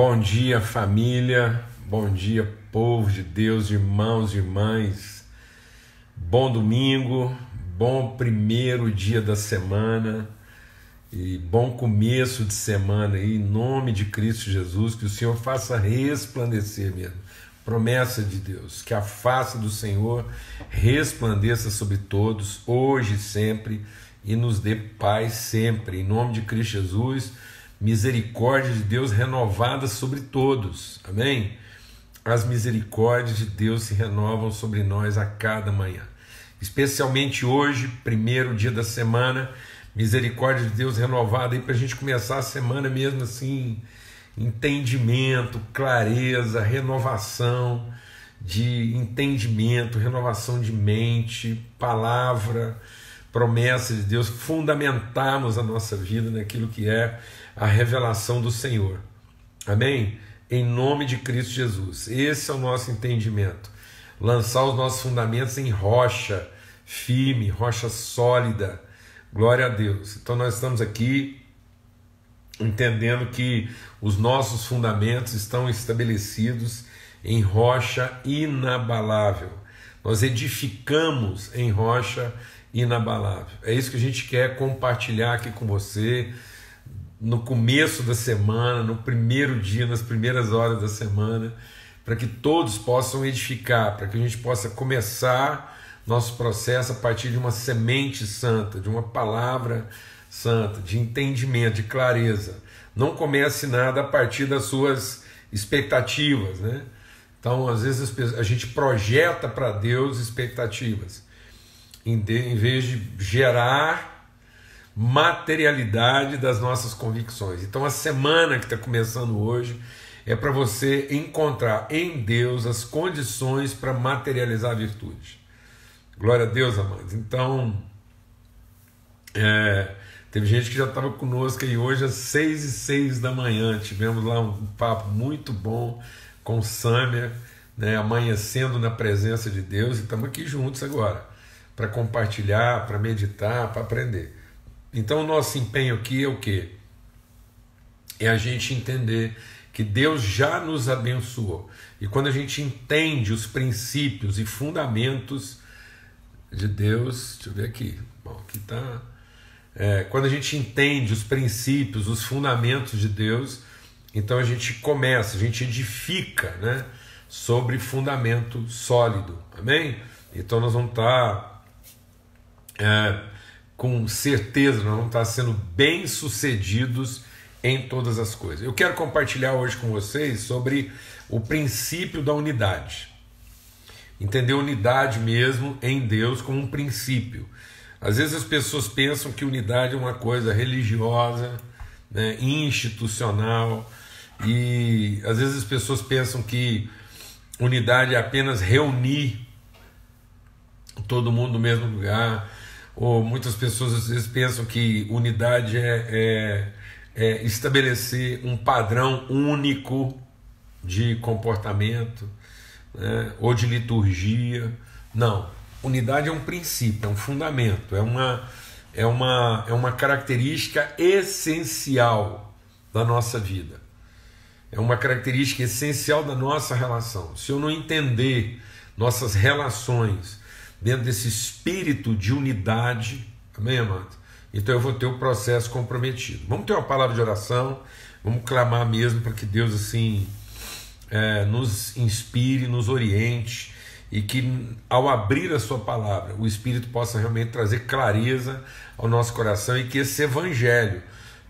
Bom dia, família. Bom dia, povo de Deus, irmãos e irmãs. Bom domingo, bom primeiro dia da semana e bom começo de semana aí, em nome de Cristo Jesus, que o Senhor faça resplandecer mesmo. Promessa de Deus, que a face do Senhor resplandeça sobre todos, hoje e sempre, e nos dê paz sempre, em nome de Cristo Jesus. Misericórdia de Deus renovada sobre todos, amém? As misericórdias de Deus se renovam sobre nós a cada manhã, especialmente hoje, primeiro dia da semana, misericórdia de Deus renovada aí para a gente começar a semana mesmo assim, entendimento, clareza, renovação de entendimento, renovação de mente, palavra, promessa de Deus, fundamentarmos a nossa vida naquilo que é a revelação do Senhor, amém? Em nome de Cristo Jesus, esse é o nosso entendimento, lançar os nossos fundamentos em rocha firme, rocha sólida, glória a Deus. Então nós estamos aqui entendendo que os nossos fundamentos estão estabelecidos em rocha inabalável, nós edificamos em rocha inabalável, é isso que a gente quer compartilhar aqui com você, no começo da semana, no primeiro dia, nas primeiras horas da semana, para que todos possam edificar, para que a gente possa começar nosso processo a partir de uma semente santa, de uma palavra santa, de entendimento, de clareza. Não comece nada a partir das suas expectativas, né? Então, às vezes a gente projeta para Deus expectativas, em vez de gerar materialidade das nossas convicções. Então a semana que está começando hoje é para você encontrar em Deus as condições para materializar a virtude. Glória a Deus, amados. Então teve gente que já estava conosco aí hoje às 6h06 da manhã, tivemos lá um papo muito bom com Sâmia, né, amanhecendo na presença de Deus, e estamos aqui juntos agora para compartilhar, para meditar, para aprender. Então o nosso empenho aqui é o quê? É a gente entender que Deus já nos abençoou. E quando a gente entende os princípios e fundamentos de Deus, deixa eu ver aqui, bom, aqui tá. Quando a gente entende os princípios, os fundamentos de Deus, então a gente começa, a gente edifica, né, sobre fundamento sólido, amém? Então nós vamos estar com certeza, nós vamos estar sendo bem-sucedidos em todas as coisas. Eu quero compartilhar hoje com vocês sobre o princípio da unidade. Entender a unidade mesmo em Deus como um princípio. Às vezes as pessoas pensam que unidade é uma coisa religiosa, né, institucional, e às vezes as pessoas pensam que unidade é apenas reunir todo mundo no mesmo lugar, ou muitas pessoas às vezes pensam que unidade é estabelecer um padrão único de comportamento, né, ou de liturgia. Não, unidade é um princípio, é um fundamento, é uma característica essencial da nossa vida, é uma característica essencial da nossa relação. Se eu não entender nossas relações dentro desse espírito de unidade, amém, amado? Então eu vou ter o processo comprometido. Vamos ter uma palavra de oração, vamos clamar mesmo para que Deus assim nos inspire, nos oriente, e que ao abrir a sua palavra, o Espírito possa realmente trazer clareza ao nosso coração, e que esse evangelho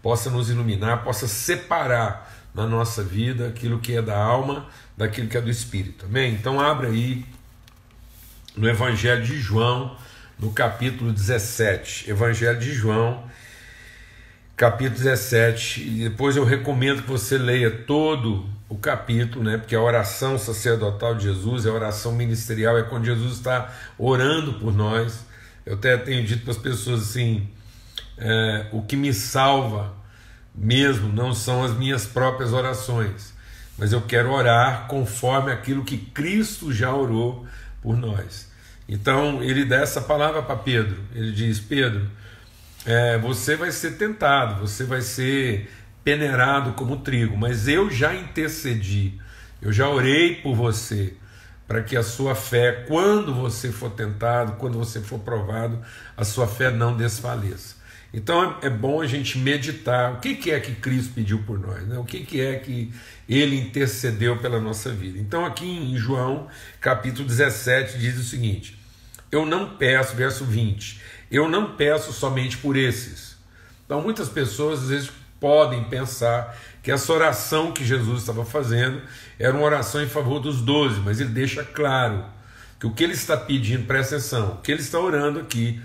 possa nos iluminar, possa separar na nossa vida aquilo que é da alma daquilo que é do Espírito, amém? Então abra aí no Evangelho de João, no capítulo 17, Evangelho de João, capítulo 17, e depois eu recomendo que você leia todo o capítulo, né, porque a oração sacerdotal de Jesus, a oração ministerial, é quando Jesus está orando por nós. Eu até tenho dito para as pessoas assim, o que me salva mesmo não são as minhas próprias orações, mas eu quero orar conforme aquilo que Cristo já orou por nós. Então ele dá essa palavra para Pedro, ele diz: Pedro, você vai ser tentado, você vai ser peneirado como trigo, mas eu já intercedi, eu já orei por você, para que a sua fé, quando você for tentado, quando você for provado, a sua fé não desfaleça. Então é bom a gente meditar o que é que Cristo pediu por nós, né? O que é que Ele intercedeu pela nossa vida. Então aqui em João capítulo 17 diz o seguinte: eu não peço, verso 20, eu não peço somente por esses. Então muitas pessoas às vezes podem pensar que essa oração que Jesus estava fazendo era uma oração em favor dos 12, mas ele deixa claro que o que ele está pedindo, presta atenção, o que ele está orando aqui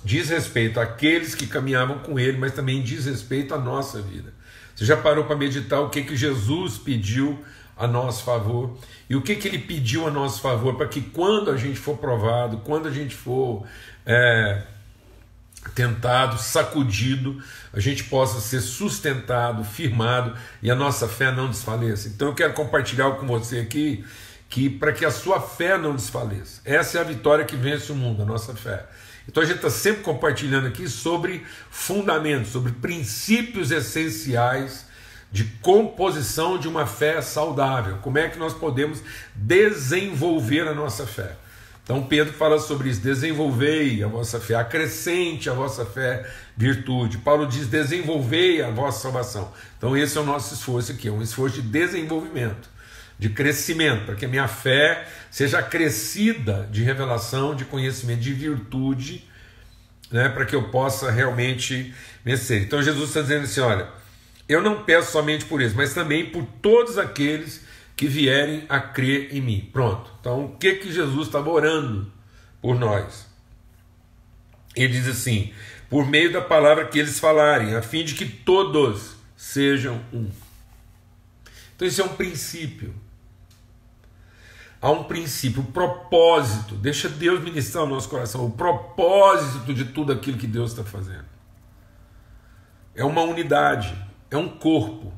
diz respeito àqueles que caminhavam com ele, mas também diz respeito à nossa vida. Você já parou para meditar o que Jesus pediu a nosso favor? E o que ele pediu a nosso favor para que quando a gente for provado, quando a gente for tentado, sacudido, a gente possa ser sustentado, firmado e a nossa fé não desfaleça. Então eu quero compartilhar com você aqui que para que a sua fé não desfaleça, essa é a vitória que vence o mundo, a nossa fé. Então a gente está sempre compartilhando aqui sobre fundamentos, sobre princípios essenciais de composição de uma fé saudável. Como é que nós podemos desenvolver a nossa fé? Então Pedro fala sobre isso: desenvolvei a vossa fé, acrescente a vossa fé virtude. Paulo diz: desenvolvei a vossa salvação. Então esse é o nosso esforço aqui, é um esforço de desenvolvimento, de crescimento, para que a minha fé seja acrescida de revelação, de conhecimento, de virtude, né, para que eu possa realmente vencer. Então Jesus está dizendo assim: olha, eu não peço somente por isso, mas também por todos aqueles que vierem a crer em mim. Pronto. Então o que Jesus estava orando por nós? Ele diz assim: por meio da palavra que eles falarem, a fim de que todos sejam um. Então isso é um princípio. Há um princípio, um propósito. Deixa Deus ministrar o nosso coração. O propósito de tudo aquilo que Deus está fazendo é uma unidade, é um corpo.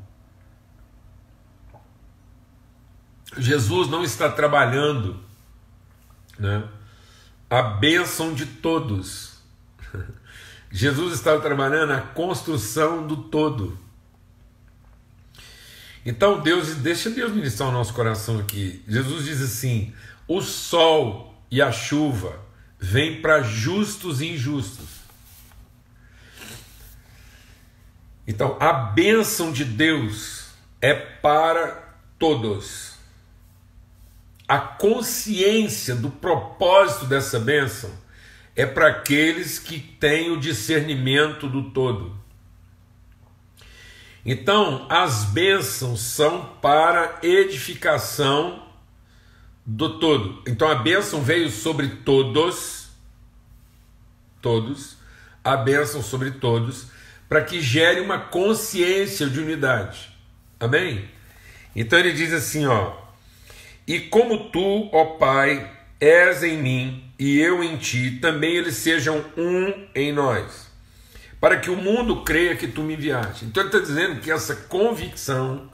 Jesus não está trabalhando, né, a bênção de todos. Jesus está trabalhando a construção do todo. Então deixa Deus ministrar o nosso coração aqui. Jesus diz assim: o sol e a chuva vêm para justos e injustos. Então a bênção de Deus é para todos. A consciência do propósito dessa bênção é para aqueles que têm o discernimento do todo. Então, as bênçãos são para edificação do todo. Então, a bênção veio sobre todos, a bênção sobre todos, para que gere uma consciência de unidade. Amém? Então, ele diz assim, ó: e como tu, ó Pai, és em mim e eu em ti, também eles sejam um em nós, para que o mundo creia que tu me enviaste. Então ele está dizendo que essa convicção,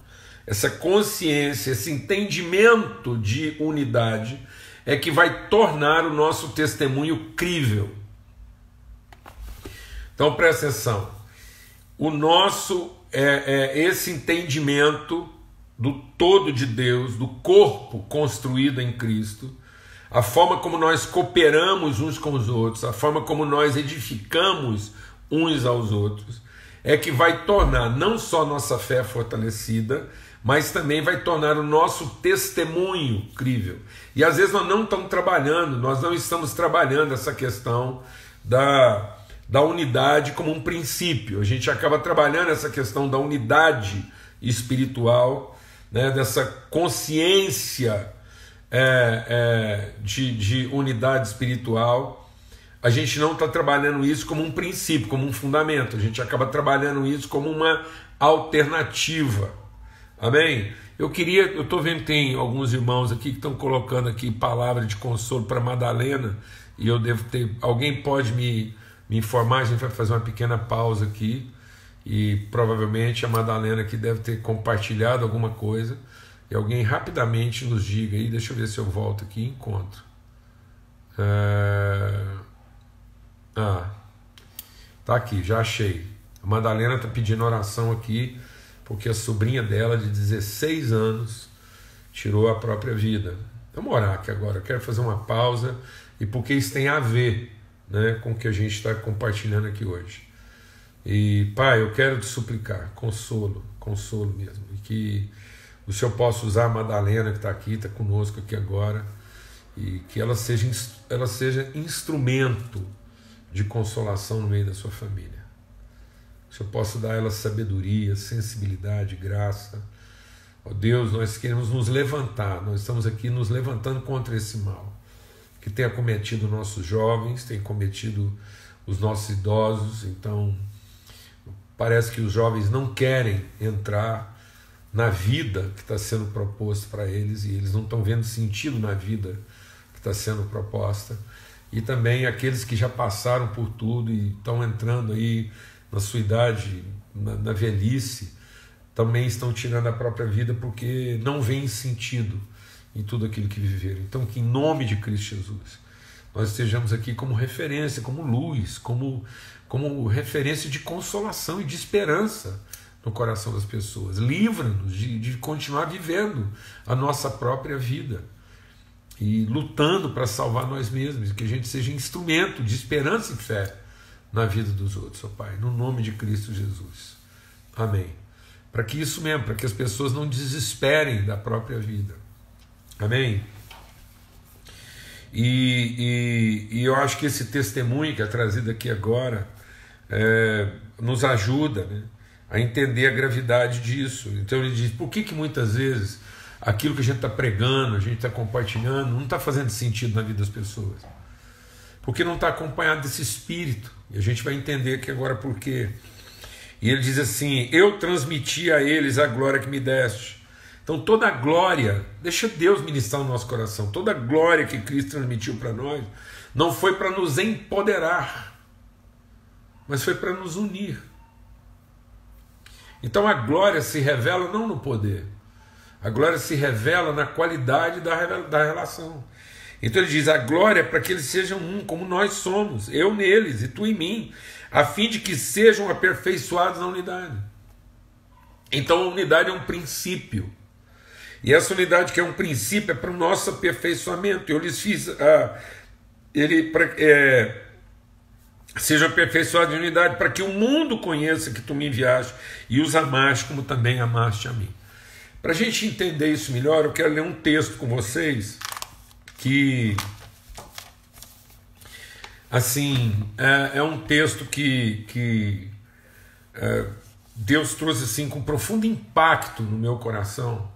essa consciência, esse entendimento de unidade é que vai tornar o nosso testemunho crível. Então presta atenção, o nosso esse entendimento do todo de Deus, do corpo construído em Cristo, a forma como nós cooperamos uns com os outros, a forma como nós edificamos uns aos outros, é que vai tornar não só nossa fé fortalecida, mas também vai tornar o nosso testemunho crível. E às vezes nós não estamos trabalhando essa questão da unidade como um princípio. A gente acaba trabalhando essa questão da unidade espiritual, né, dessa consciência de unidade espiritual. A gente não está trabalhando isso como um princípio, como um fundamento. A gente acaba trabalhando isso como uma alternativa. Amém? Eu estou vendo que tem alguns irmãos aqui que estão colocando aqui palavra de consolo para Madalena, e eu devo ter. Alguém pode me informar? A gente vai fazer uma pequena pausa aqui, e provavelmente a Madalena aqui deve ter compartilhado alguma coisa, e alguém rapidamente nos diga aí. Deixa eu ver se eu volto aqui e encontro. Tá aqui, já achei. A Madalena está pedindo oração aqui porque a sobrinha dela, de 16 anos, tirou a própria vida. Vamos orar aqui agora, eu quero fazer uma pausa, e porque isso tem a ver, né, com o que a gente está compartilhando aqui hoje. E, Pai, eu quero te suplicar, consolo mesmo, e que o Senhor possa usar a Madalena, que está aqui, está conosco aqui agora, e que ela seja instrumento de consolação no meio da sua família. Que o Senhor possa dar a ela sabedoria, sensibilidade, graça. Ó Deus, nós queremos nos levantar, nós estamos aqui nos levantando contra esse mal que tem acometido nossos jovens, tem cometido os nossos idosos. Então parece que os jovens não querem entrar na vida que está sendo proposta para eles, e eles não estão vendo sentido na vida que está sendo proposta. E também aqueles que já passaram por tudo e estão entrando aí na sua idade, na velhice, também estão tirando a própria vida porque não veem sentido em tudo aquilo que viveram. Então, que em nome de Cristo Jesus nós estejamos aqui como referência, como luz, como referência de consolação e de esperança no coração das pessoas. Livra-nos de continuar vivendo a nossa própria vida e lutando para salvar nós mesmos, que a gente seja instrumento de esperança e fé na vida dos outros, ó Pai, no nome de Cristo Jesus. Amém. Para que isso mesmo, para que as pessoas não desesperem da própria vida. Amém? E eu acho que esse testemunho que é trazido aqui agora nos ajuda, né, a entender a gravidade disso. Então ele diz, por que muitas vezes aquilo que a gente está pregando, a gente está compartilhando, não está fazendo sentido na vida das pessoas? Porque não está acompanhado desse espírito. E a gente vai entender aqui agora por quê. E ele diz assim, eu transmiti a eles a glória que me deste. Então toda a glória, deixa Deus ministrar no nosso coração, toda a glória que Cristo transmitiu para nós, não foi para nos empoderar, mas foi para nos unir. Então a glória se revela não no poder, a glória se revela na qualidade da relação. Então ele diz, a glória é para que eles sejam um, como nós somos, eu neles e tu em mim, a fim de que sejam aperfeiçoados na unidade. Então a unidade é um princípio, e essa unidade que é um princípio é para o nosso aperfeiçoamento. Eu lhes fiz sejam aperfeiçoados em unidade, para que o mundo conheça que tu me enviaste e os amaste como também amaste a mim. Para a gente entender isso melhor, eu quero ler um texto com vocês que, assim, é um texto que Deus trouxe assim com profundo impacto no meu coração,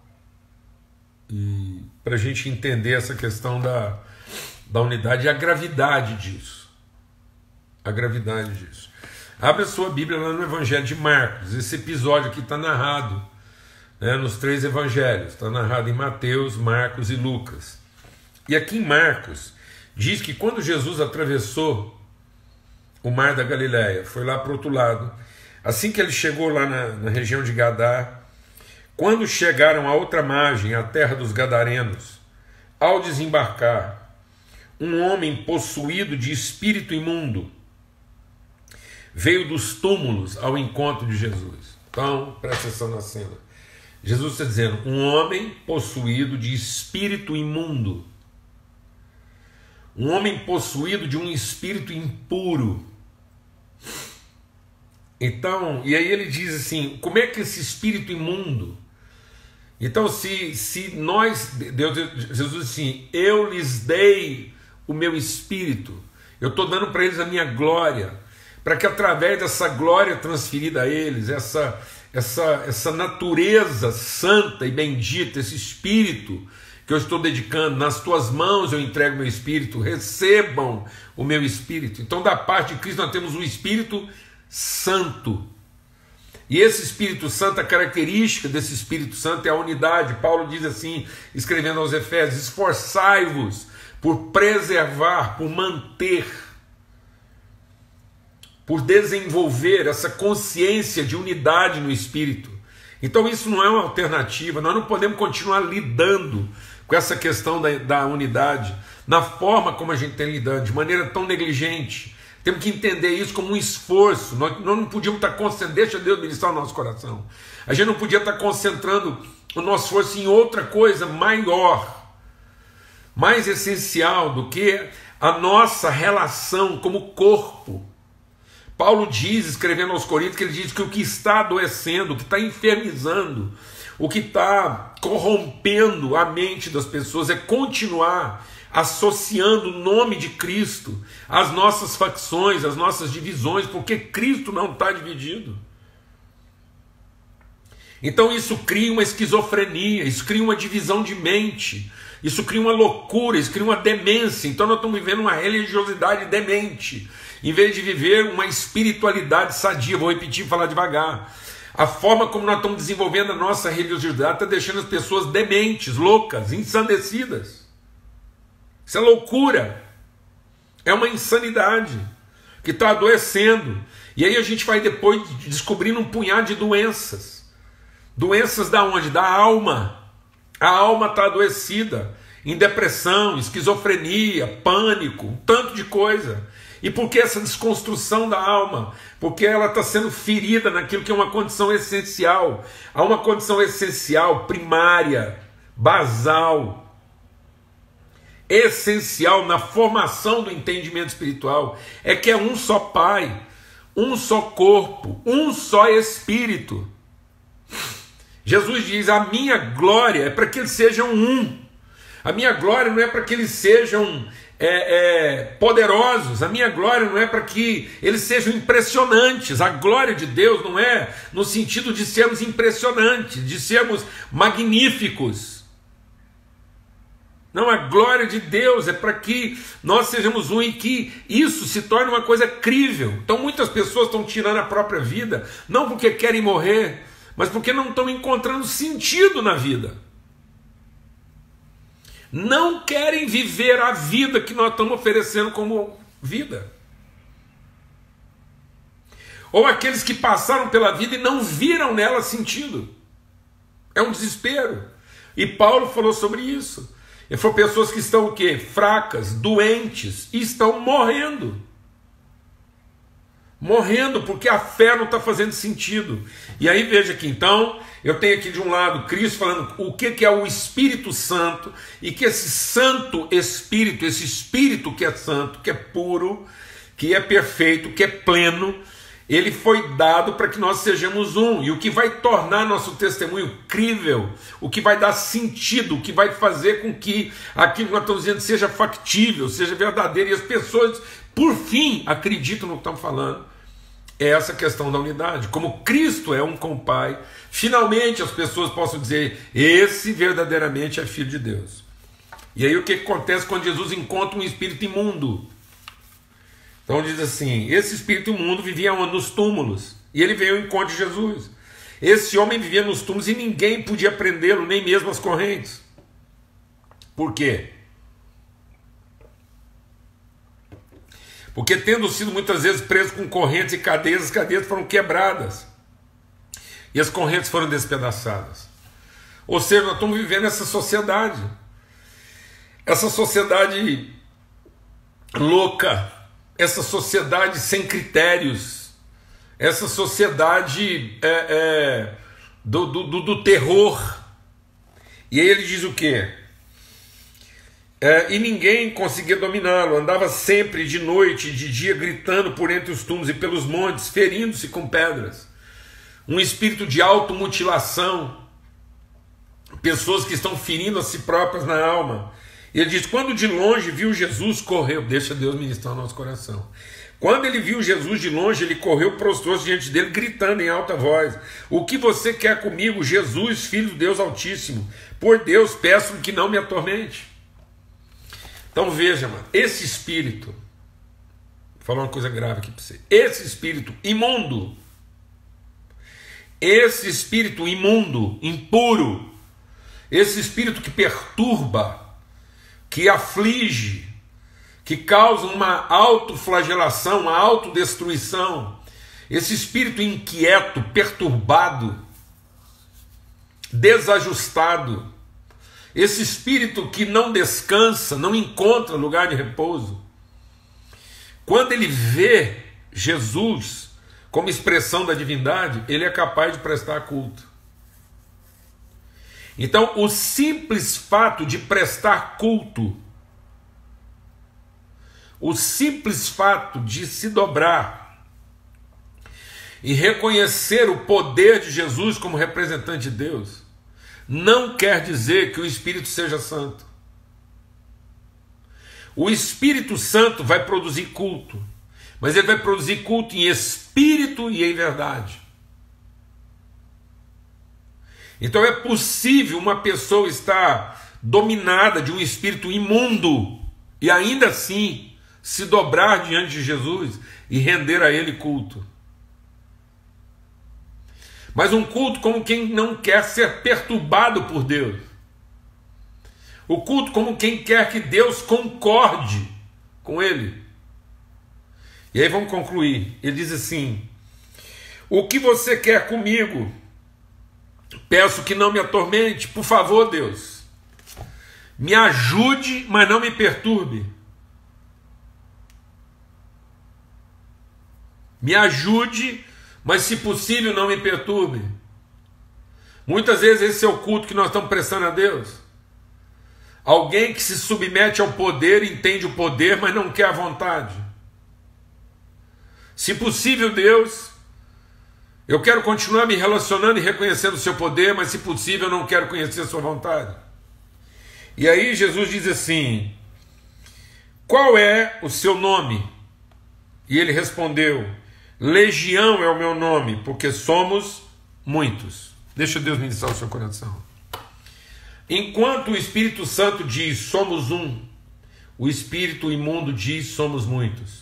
e para a gente entender essa questão da unidade e a gravidade disso. A gravidade disso. Abre a sua Bíblia lá no Evangelho de Marcos. Esse episódio aqui está narrado, né, nos 3 evangelhos. Está narrado em Mateus, Marcos e Lucas. E aqui em Marcos diz que quando Jesus atravessou o mar da Galileia, foi lá para o outro lado, assim que ele chegou lá na região de Gadá, quando chegaram à outra margem, a terra dos Gadarenos, ao desembarcar, um homem possuído de espírito imundo veio dos túmulos ao encontro de Jesus. Então, presta atenção na cena. Jesus está dizendo, um homem possuído de espírito imundo, um homem possuído de um espírito impuro. Então, e aí ele diz assim, como é que esse espírito imundo... Então, se nós, Jesus diz assim, eu lhes dei o meu espírito, eu estou dando para eles a minha glória, para que através dessa glória transferida a eles, essa natureza santa e bendita, esse espírito que eu estou dedicando, nas tuas mãos eu entrego meu espírito, recebam o meu espírito. Então, da parte de Cristo, nós temos um Espírito Santo. E esse Espírito Santo, a característica desse Espírito Santo é a unidade. Paulo diz assim, escrevendo aos Efésios, esforçai-vos por preservar, por manter, por desenvolver essa consciência de unidade no Espírito. Então isso não é uma alternativa, nós não podemos continuar lidando com essa questão da unidade, na forma como a gente tem lidado, de maneira tão negligente, Temos que entender isso como um esforço. Nós não podíamos estar concentrando, deixa Deus ministrar o nosso coração. A gente não podia estar concentrando o nosso esforço em outra coisa maior, mais essencial do que a nossa relação como corpo. Paulo diz, escrevendo aos Coríntios, que ele diz que o que está adoecendo, o que está enfermizando, o que está corrompendo a mente das pessoas é continuar associando o nome de Cristo às nossas facções, às nossas divisões, porque Cristo não está dividido. Então isso cria uma esquizofrenia, isso cria uma divisão de mente, isso cria uma loucura, isso cria uma demência. Então nós estamos vivendo uma religiosidade demente, em vez de viver uma espiritualidade sadia. Vou repetir e falar devagar. A forma como nós estamos desenvolvendo a nossa religiosidade está deixando as pessoas dementes, loucas, ensandecidas. Isso é loucura, é uma insanidade que está adoecendo. E aí a gente vai depois descobrindo um punhado de doenças. Doenças da onde? Da alma. A alma está adoecida, em depressão, esquizofrenia, pânico, um tanto de coisa. E por que essa desconstrução da alma? Porque ela está sendo ferida naquilo que é uma condição essencial. Há uma condição essencial, primária, basal, essencial na formação do entendimento espiritual, é que é um só Pai, um só corpo, um só Espírito. Jesus diz: a minha glória é para que eles sejam um. A minha glória não é para que eles sejam poderosos. A minha glória não é para que eles sejam impressionantes. A glória de Deus não é no sentido de sermos impressionantes, de sermos magníficos. Não, a glória de Deus é para que nós sejamos um e que isso se torne uma coisa crível. Então muitas pessoas estão tirando a própria vida, não porque querem morrer, mas porque não estão encontrando sentido na vida. Não querem viver a vida que nós estamos oferecendo como vida. Ou aqueles que passaram pela vida e não viram nela sentido. É um desespero. E Paulo falou sobre isso. Ele falou: pessoas que estão o quê? Fracas, doentes, e estão morrendo. Morrendo porque a fé não está fazendo sentido. E aí veja aqui, então, eu tenho aqui de um lado Cristo falando o que é o Espírito Santo, e que esse Santo Espírito, esse Espírito que é santo, que é puro, que é perfeito, que é pleno, ele foi dado para que nós sejamos um. E o que vai tornar nosso testemunho crível, o que vai dar sentido, o que vai fazer com que aquilo que nós estamos dizendo seja factível, seja verdadeiro, e as pessoas, por fim, acreditam no que estamos falando, é essa questão da unidade. Como Cristo é um com o Pai, finalmente as pessoas possam dizer: esse verdadeiramente é filho de Deus. E aí o que acontece quando Jesus encontra um espírito imundo? Então diz assim: esse espírito imundo vivia nos túmulos, e ele veio ao encontro de Jesus. Esse homem vivia nos túmulos e ninguém podia prendê-lo, nem mesmo as correntes. Por quê? Porque tendo sido muitas vezes preso com correntes e cadeias, as cadeias foram quebradas e as correntes foram despedaçadas. Ou seja, nós estamos vivendo essa sociedade louca, essa sociedade sem critérios, essa sociedade do terror. E aí ele diz o quê? E ninguém conseguia dominá-lo, andava sempre de noite e de dia gritando por entre os túmulos e pelos montes, ferindo-se com pedras. Um espírito de automutilação, pessoas que estão ferindo a si próprias na alma. E ele diz: quando de longe viu Jesus, correu. Deixa Deus ministrar o nosso coração. Quando ele viu Jesus de longe, ele correu, prostrou-se diante dele, gritando em alta voz: o que você quer comigo, Jesus, Filho de Deus Altíssimo? Por Deus, peço-me que não me atormente. Então veja, mano, esse espírito, vou falar uma coisa grave aqui para você, esse espírito imundo, impuro, esse espírito que perturba, que aflige, que causa uma autoflagelação, uma autodestruição, esse espírito inquieto, perturbado, desajustado, esse espírito que não descansa, não encontra lugar de repouso. quando ele vê Jesus como expressão da divindade, ele é capaz de prestar culto. Então, o simples fato de prestar culto, o simples fato de se dobrar e reconhecer o poder de Jesus como representante de Deus, não quer dizer que o Espírito seja santo. O Espírito Santo vai produzir culto, mas ele vai produzir culto em espírito e em verdade. Então é possível uma pessoa estar dominada de um espírito imundo e ainda assim se dobrar diante de Jesus e render a ele culto. Mas um culto como quem não quer ser perturbado por Deus. O culto como quem quer que Deus concorde com ele. E aí vamos concluir. Ele diz assim: o que você quer comigo? Peço que não me atormente. Por favor, Deus, me ajude, mas não me perturbe. Me ajude, mas se possível não me perturbe. Muitas vezes esse é o culto que nós estamos prestando a Deus. Alguém que se submete ao poder, entende o poder, mas não quer a vontade. Se possível, Deus, eu quero continuar me relacionando e reconhecendo o seu poder, mas se possível eu não quero conhecer a sua vontade. E aí Jesus diz assim: qual é o seu nome? E ele respondeu: Legião é o meu nome, porque somos muitos. Deixa Deus ministrar o seu coração. Enquanto o Espírito Santo diz somos um, o espírito imundo diz somos muitos.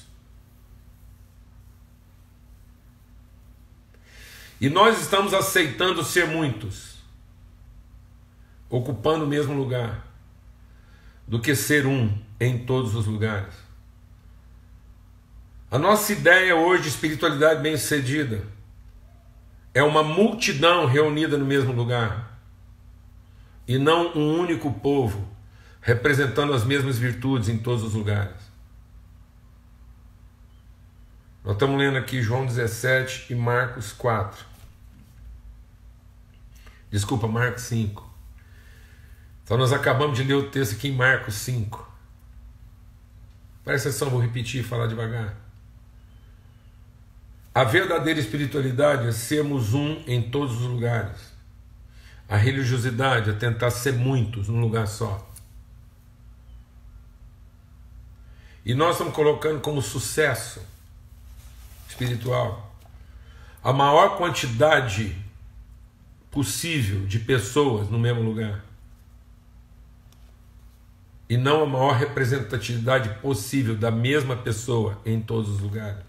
E nós estamos aceitando ser muitos, ocupando o mesmo lugar, do que ser um em todos os lugares. A nossa ideia hoje de espiritualidade bem-sucedida é uma multidão reunida no mesmo lugar, e não um único povo representando as mesmas virtudes em todos os lugares. Nós estamos lendo aqui João 17 e Marcos 4. Desculpa, Marcos 5. Então nós acabamos de ler o texto aqui em Marcos 5. Presta atenção, vou repetir e falar devagar. A verdadeira espiritualidade é sermos um em todos os lugares. A religiosidade é tentar ser muitos num lugar só. E nós estamos colocando como sucesso espiritual a maior quantidade possível de pessoas no mesmo lugar. E não a maior representatividade possível da mesma pessoa em todos os lugares.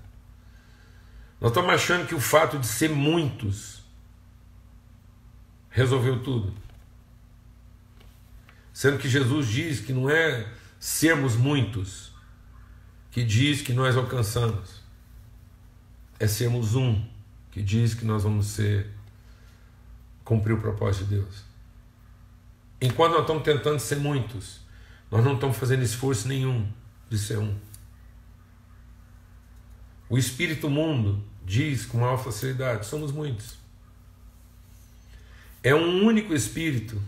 Nós estamos achando que o fato de ser muitos resolveu tudo. Sendo que Jesus diz que não é sermos muitos que diz que nós alcançamos. É sermos um que diz que nós vamos cumprir o propósito de Deus. Enquanto nós estamos tentando ser muitos, nós não estamos fazendo esforço nenhum de ser um. O espírito mundo diz com maior facilidade: somos muitos. É um único espírito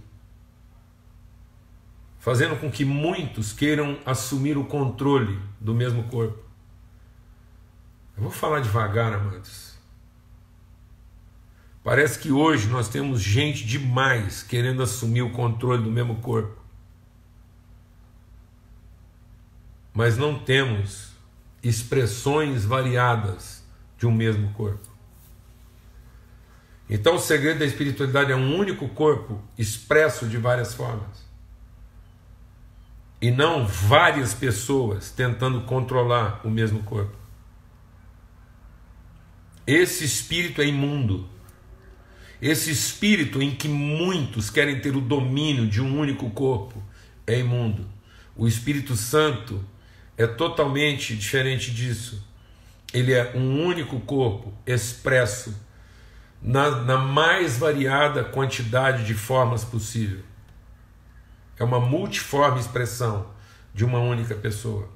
fazendo com que muitos queiram assumir o controle do mesmo corpo. Eu vou falar devagar, amados. Parece que hoje nós temos gente demais querendo assumir o controle do mesmo corpo. Mas não temos expressões variadas de um mesmo corpo. Então o segredo da espiritualidade é um único corpo expresso de várias formas. E não várias pessoas tentando controlar o mesmo corpo. Esse espírito é imundo. Esse espírito em que muitos querem ter o domínio de um único corpo é imundo. O Espírito Santo é totalmente diferente disso. Ele é um único corpo expresso na mais variada quantidade de formas possível. É uma multiforme expressão de uma única pessoa.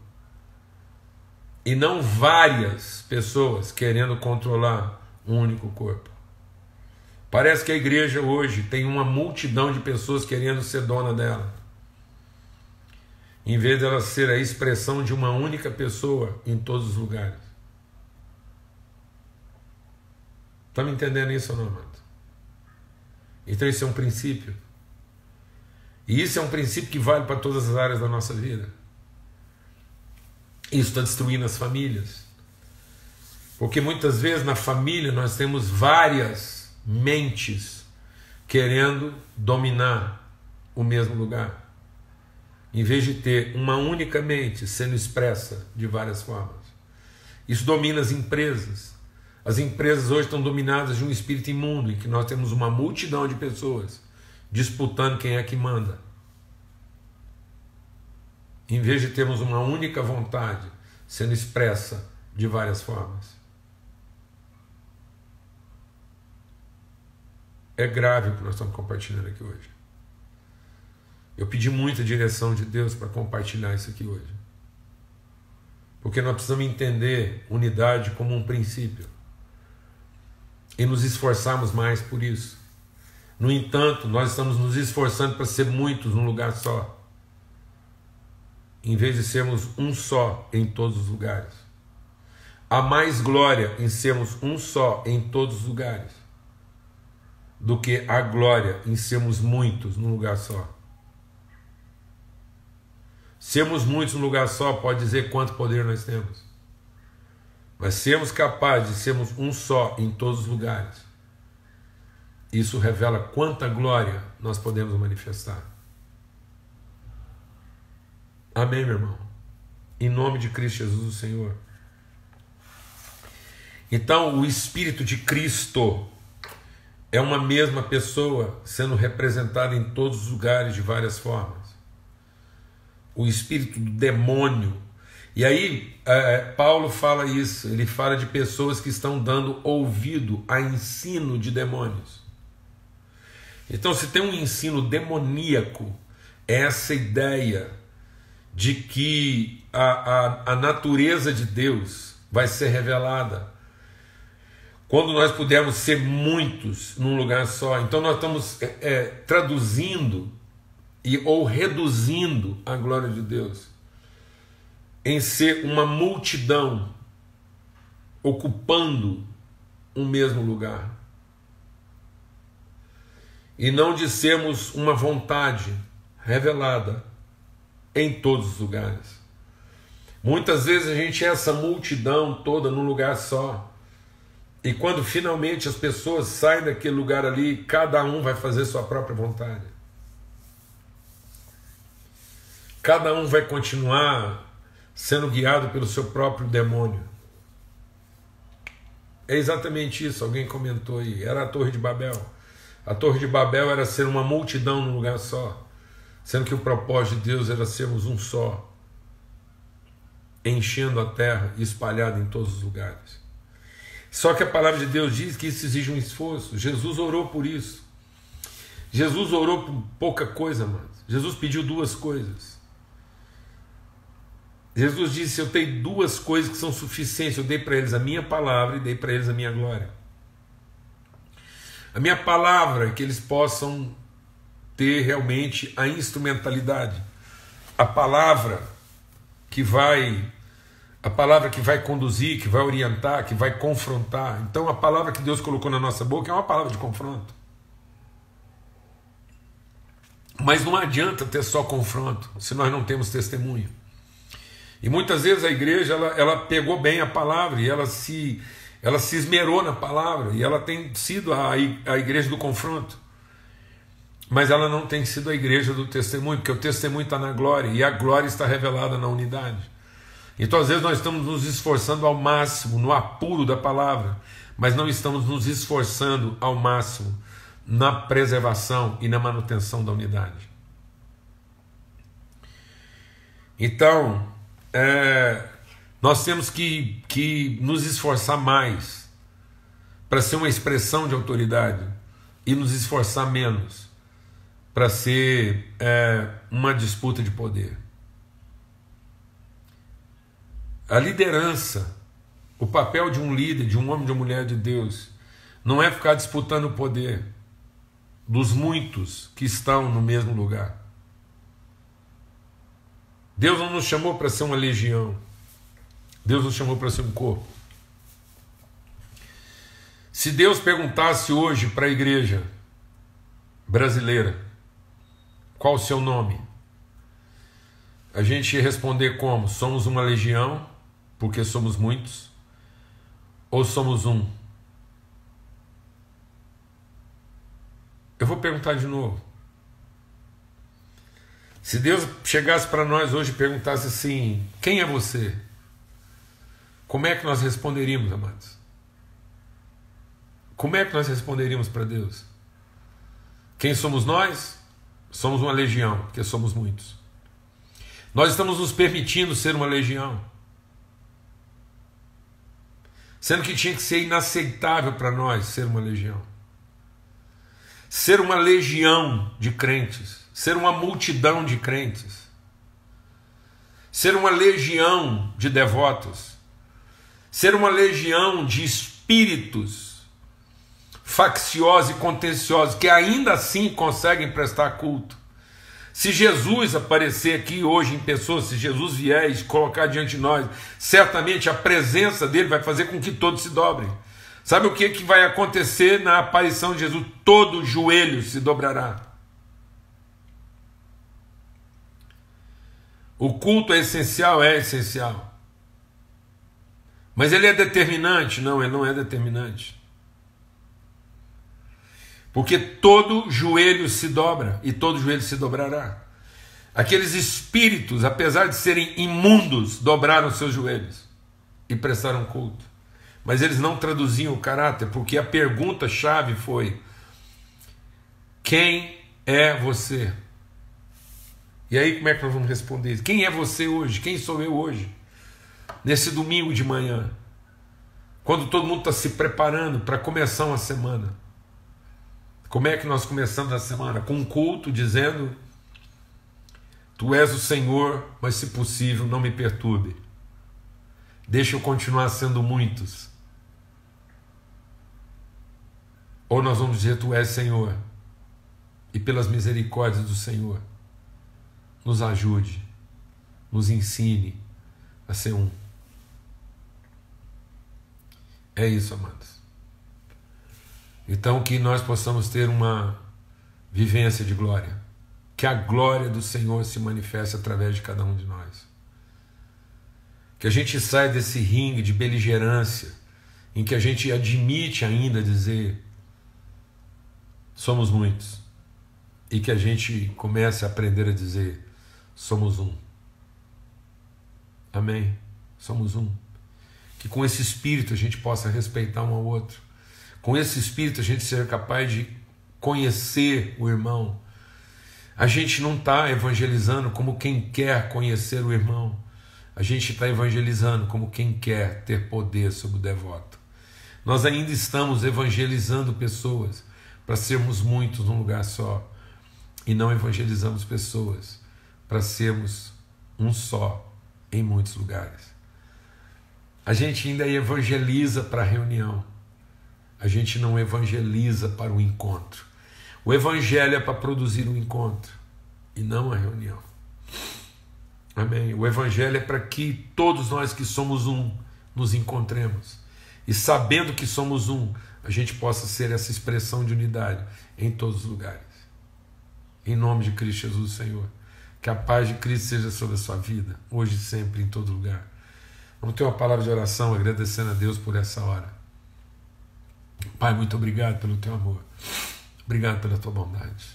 e não várias pessoas querendo controlar um único corpo. Parece que a igreja hoje tem uma multidão de pessoas querendo ser dona dela, em vez dela ser a expressão de uma única pessoa em todos os lugares. Está me entendendo isso ou não, amado? Então isso é um princípio. E isso é um princípio que vale para todas as áreas da nossa vida. Isso está destruindo as famílias. Porque muitas vezes na família nós temos várias mentes querendo dominar o mesmo lugar, em vez de ter uma única mente sendo expressa de várias formas. Isso domina as empresas. As empresas hoje estão dominadas de um espírito imundo, em que nós temos uma multidão de pessoas disputando quem é que manda, em vez de termos uma única vontade sendo expressa de várias formas. É grave o que nós estamos compartilhando aqui hoje. Eu pedi muita direção de Deus para compartilhar isso aqui hoje, porque nós precisamos entender unidade como um princípio e nos esforçarmos mais por isso. No entanto, nós estamos nos esforçando para ser muitos num lugar só, em vez de sermos um só em todos os lugares. Há mais glória em sermos um só em todos os lugares do que a glória em sermos muitos num lugar só. Sermos muitos num lugar só pode dizer quanto poder nós temos, mas sermos capazes de sermos um só em todos os lugares, isso revela quanta glória nós podemos manifestar. Amém, meu irmão? Em nome de Cristo Jesus, o Senhor. Então, o Espírito de Cristo é uma mesma pessoa sendo representada em todos os lugares de várias formas. O espírito do demônio. E aí, Paulo fala isso. Ele fala de pessoas que estão dando ouvido a ensino de demônios. Então, se tem um ensino demoníaco, é essa ideia de que a natureza de Deus vai ser revelada quando nós pudermos ser muitos num lugar só. Então nós estamos traduzindo ou reduzindo a glória de Deus em ser uma multidão ocupando um mesmo lugar, e não de sermos uma vontade revelada em todos os lugares. Muitas vezes a gente é essa multidão toda num lugar só, e quando finalmente as pessoas saem daquele lugar ali, cada um vai fazer sua própria vontade. Cada um vai continuar sendo guiado pelo seu próprio demônio. É exatamente isso, alguém comentou aí. Era a Torre de Babel. A Torre de Babel era ser uma multidão num lugar só, sendo que o propósito de Deus era sermos um só, enchendo a terra e espalhado em todos os lugares. Só que a palavra de Deus diz que isso exige um esforço. Jesus orou por isso. Jesus orou por pouca coisa, mano. Jesus pediu duas coisas. Jesus disse: eu tenho duas coisas que são suficientes. Eu dei para eles a minha palavra e dei para eles a minha glória. A minha palavra é que eles possam ter realmente a instrumentalidade, a palavra que vai conduzir, que vai orientar, que vai confrontar. Então a palavra que Deus colocou na nossa boca é uma palavra de confronto. Mas não adianta ter só confronto se nós não temos testemunho. E muitas vezes a igreja ela pegou bem a palavra e ela se esmerou na palavra, e ela tem sido a igreja do confronto, mas ela não tem sido a igreja do testemunho, porque o testemunho está na glória e a glória está revelada na unidade. Então às vezes nós estamos nos esforçando ao máximo no apuro da palavra, mas não estamos nos esforçando ao máximo na preservação e na manutenção da unidade. Então nós temos que nos esforçar mais para ser uma expressão de autoridade e nos esforçar menos para ser uma disputa de poder. A liderança, o papel de um líder, de um homem, de uma mulher de Deus, não é ficar disputando o poder dos muitos que estão no mesmo lugar. Deus não nos chamou para ser uma legião. Deus nos chamou para ser um corpo. Se Deus perguntasse hoje para a igreja brasileira qual o seu nome, a gente ia responder como? Somos uma legião, porque somos muitos, ou somos um? Eu vou perguntar de novo. Se Deus chegasse para nós hoje e perguntasse assim: quem é você? Como é que nós responderíamos, amados? Como é que nós responderíamos para Deus? Quem somos nós? Somos uma legião, porque somos muitos. Nós estamos nos permitindo ser uma legião, sendo que tinha que ser inaceitável para nós ser uma legião. Ser uma legião de crentes, ser uma multidão de crentes, ser uma legião de devotos, ser uma legião de espíritos facciosos e contenciosos que ainda assim conseguem prestar culto. Se Jesus aparecer aqui hoje em pessoa, se Jesus vier e colocar diante de nós, certamente a presença dele vai fazer com que todos se dobrem. Sabe o que vai acontecer na aparição de Jesus? Todo joelho se dobrará. O culto é essencial? É essencial. Mas ele é determinante? Não, ele não é determinante. Porque todo joelho se dobra e todo joelho se dobrará. Aqueles espíritos, apesar de serem imundos, dobraram seus joelhos e prestaram culto. Mas eles não traduziam o caráter, porque a pergunta-chave foi: quem é você? E aí como é que nós vamos responder isso? Quem é você hoje? Quem sou eu hoje? Nesse domingo de manhã, quando todo mundo está se preparando para começar uma semana. Como é que nós começamos a semana? Com um culto dizendo: Tu és o Senhor, mas se possível não me perturbe. Deixa eu continuar sendo muitos. Ou nós vamos dizer: Tu és Senhor, e pelas misericórdias do Senhor, nos ajude, nos ensine a ser um. É isso, amados. Então que nós possamos ter uma vivência de glória. Que a glória do Senhor se manifeste através de cada um de nós. Que a gente saia desse ringue de beligerância, em que a gente admite ainda dizer: somos muitos. E que a gente comece a aprender a dizer: somos um. Amém? Somos um. Que com esse espírito a gente possa respeitar um ao outro. Com esse espírito a gente seja capaz de conhecer o irmão. A gente não está evangelizando como quem quer conhecer o irmão. A gente está evangelizando como quem quer ter poder sobre o devoto. Nós ainda estamos evangelizando pessoas para sermos muitos num lugar só. E não evangelizamos pessoas para sermos um só em muitos lugares. A gente ainda evangeliza para a reunião. A gente não evangeliza para o encontro. O evangelho é para produzir um encontro e não a reunião. Amém? O evangelho é para que todos nós que somos um nos encontremos. E sabendo que somos um, a gente possa ser essa expressão de unidade em todos os lugares. Em nome de Cristo Jesus, Senhor. Que a paz de Cristo seja sobre a sua vida, hoje e sempre, em todo lugar. Vamos ter uma palavra de oração agradecendo a Deus por essa hora. Pai, muito obrigado pelo teu amor. Obrigado pela tua bondade.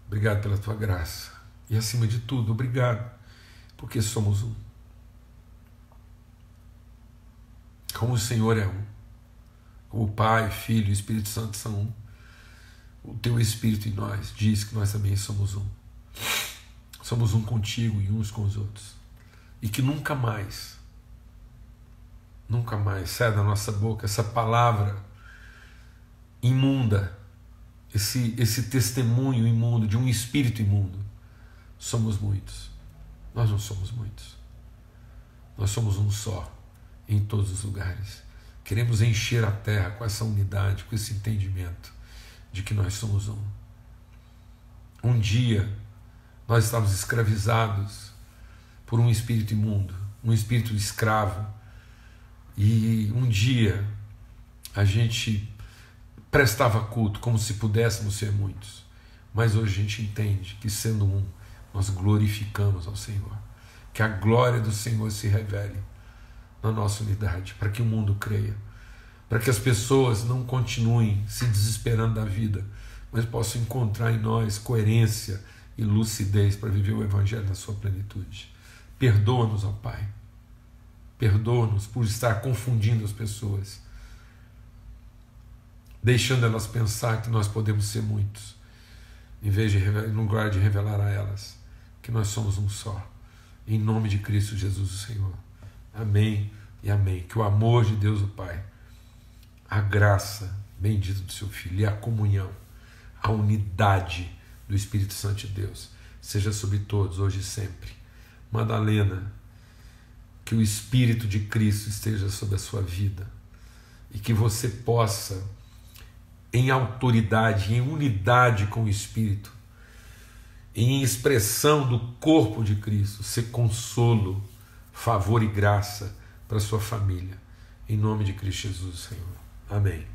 Obrigado pela tua graça. E acima de tudo, obrigado porque somos um. Como o Senhor é um. Como o Pai, Filho e Espírito Santo são um. O teu Espírito em nós diz que nós também somos um. Somos um contigo e uns com os outros. E que nunca mais saia da nossa boca essa palavra imunda, esse testemunho imundo de um espírito imundo. Somos muitos. Nós não somos muitos. Nós somos um só em todos os lugares. Queremos encher a terra com essa unidade, com esse entendimento de que nós somos um. Um dia nós estávamos escravizados por um espírito imundo, um espírito escravo, e um dia a gente prestava culto como se pudéssemos ser muitos, mas hoje a gente entende que, sendo um, nós glorificamos ao Senhor, que a glória do Senhor se revele na nossa unidade, para que o mundo creia, para que as pessoas não continuem se desesperando da vida, mas possam encontrar em nós coerência e lucidez para viver o Evangelho na sua plenitude. Perdoa-nos, ó Pai. Perdoa-nos por estar confundindo as pessoas, deixando elas pensar que nós podemos ser muitos, em vez de, no lugar de revelar a elas que nós somos um só. Em nome de Cristo Jesus, o Senhor. Amém e amém. Que o amor de Deus, o Pai, a graça bendita do seu Filho e a comunhão, a unidade do Espírito Santo de Deus seja sobre todos, hoje e sempre. Madalena, que o Espírito de Cristo esteja sobre a sua vida e que você possa, em autoridade, em unidade com o Espírito, em expressão do corpo de Cristo, ser consolo, favor e graça para a sua família. Em nome de Cristo Jesus, Senhor. Amém.